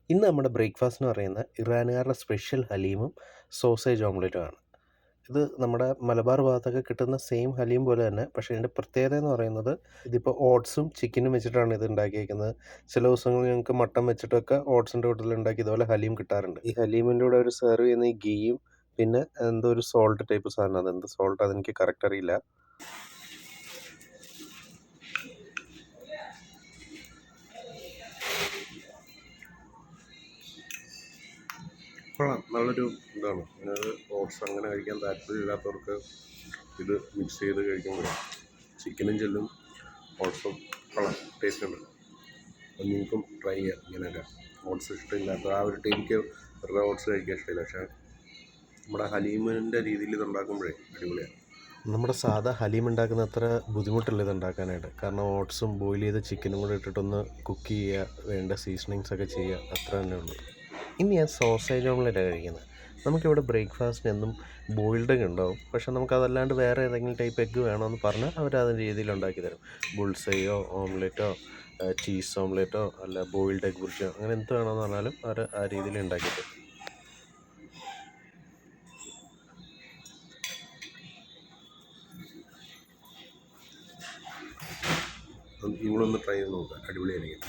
ഇന്ന് നമ്മുടെ ബ്രേക്ക്ഫാസ്റ്റ് എന്ന് പറയുന്നത് ഇറാനുകാരുടെ സ്പെഷ്യൽ ഹലീമും സോസേജ് ഓംലെറ്റുമാണ്. ഇത് നമ്മുടെ മലബാർ ഭാഗത്തൊക്കെ കിട്ടുന്ന സെയിം ഹലീം പോലെ തന്നെ, പക്ഷേ ഇതിൻ്റെ പ്രത്യേകത എന്ന് പറയുന്നത് ഇതിപ്പോൾ ഓട്സും ചിക്കനും വെച്ചിട്ടാണ് ഇത് ഉണ്ടാക്കിയിരിക്കുന്നത്. ചില ദിവസങ്ങളിൽ ഞങ്ങൾക്ക് മട്ടൻ വെച്ചിട്ടൊക്കെ ഓട്സിൻ്റെ കൂട്ടത്തിൽ ഉണ്ടാക്കി ഇതുപോലെ ഹലീം കിട്ടാറുണ്ട്. ഈ ഹലീമിൻ്റെ കൂടെ ഒരു സെർവ് ചെയ്യുന്ന ഈ ഗീയും പിന്നെ എന്തോ ഒരു സോൾട്ട് ടൈപ്പ് സാധനം, അതെന്ത് സോൾട്ട് അതെനിക്ക് കറക്റ്റ് അറിയില്ല. കൊള്ളാം, നല്ലൊരു ഇതാണ്. അതായത് ഓട്സ് അങ്ങനെ കഴിക്കാൻ താല്പര്യമില്ലാത്തവർക്ക് ഇത് മിക്സ് ചെയ്ത് കഴിക്കുമ്പോൾ ചിക്കനും ചെല്ലും, ഓട്സും കൊള്ളാം, ടേസ്റ്റ് ഉണ്ട്. അപ്പം നിങ്ങൾക്കും ട്രൈ ചെയ്യാം ഇങ്ങനെയൊക്കെ. ഓട്സ് ഇഷ്ടമില്ലാത്ത ആ ഒരു ടൈമിക്ക് വെറുതെ ഓട്സ് കഴിക്കാൻ ഇഷ്ടമില്ല, പക്ഷേ നമ്മുടെ ഹലീമിൻ്റെ രീതിയിൽ ഇത് ഉണ്ടാക്കുമ്പോഴേ അടിപൊളിയാണ്. നമ്മുടെ സാധാ ഹലീം ഉണ്ടാക്കുന്ന അത്ര ബുദ്ധിമുട്ടില്ല ഇത് ഉണ്ടാക്കാനായിട്ട്. കാരണം ഓട്സും ബോയിൽ ചെയ്ത ചിക്കനും കൂടെ ഇട്ടിട്ടൊന്ന് കുക്ക് ചെയ്യുക, വേണ്ട സീസണിങ്സ് ഒക്കെ ചെയ്യുക, അത്ര തന്നെ ഉള്ളൂ. ഇനി ഞാൻ സോസേജ് ഓംലെറ്റാണ് കഴിക്കുന്നത്. നമുക്കിവിടെ ബ്രേക്ക്ഫാസ്റ്റിന് എന്നും ബോയിൽഡ് എഗ് ഉണ്ടാവും, പക്ഷേ നമുക്കതല്ലാണ്ട് വേറെ ഏതെങ്കിലും ടൈപ്പ് എഗ്ഗ് വേണമെന്ന് പറഞ്ഞാൽ അവർ അതിൻ്റെ രീതിയിൽ ഉണ്ടാക്കി തരും. ബുൾസയോ ഓംലെറ്റോ ചീസ് ഓംലെറ്റോ അല്ല ബോയിൽഡ് എഗ് ബുർജിയോ, അങ്ങനെ എന്ത് വേണമെന്ന് പറഞ്ഞാലും അവർ ആ രീതിയിൽ ഉണ്ടാക്കി തരും. നിങ്ങളൊന്ന് ട്രൈ ചെയ്ത് നോക്കുക, അടിപൊളിയായിരിക്കും.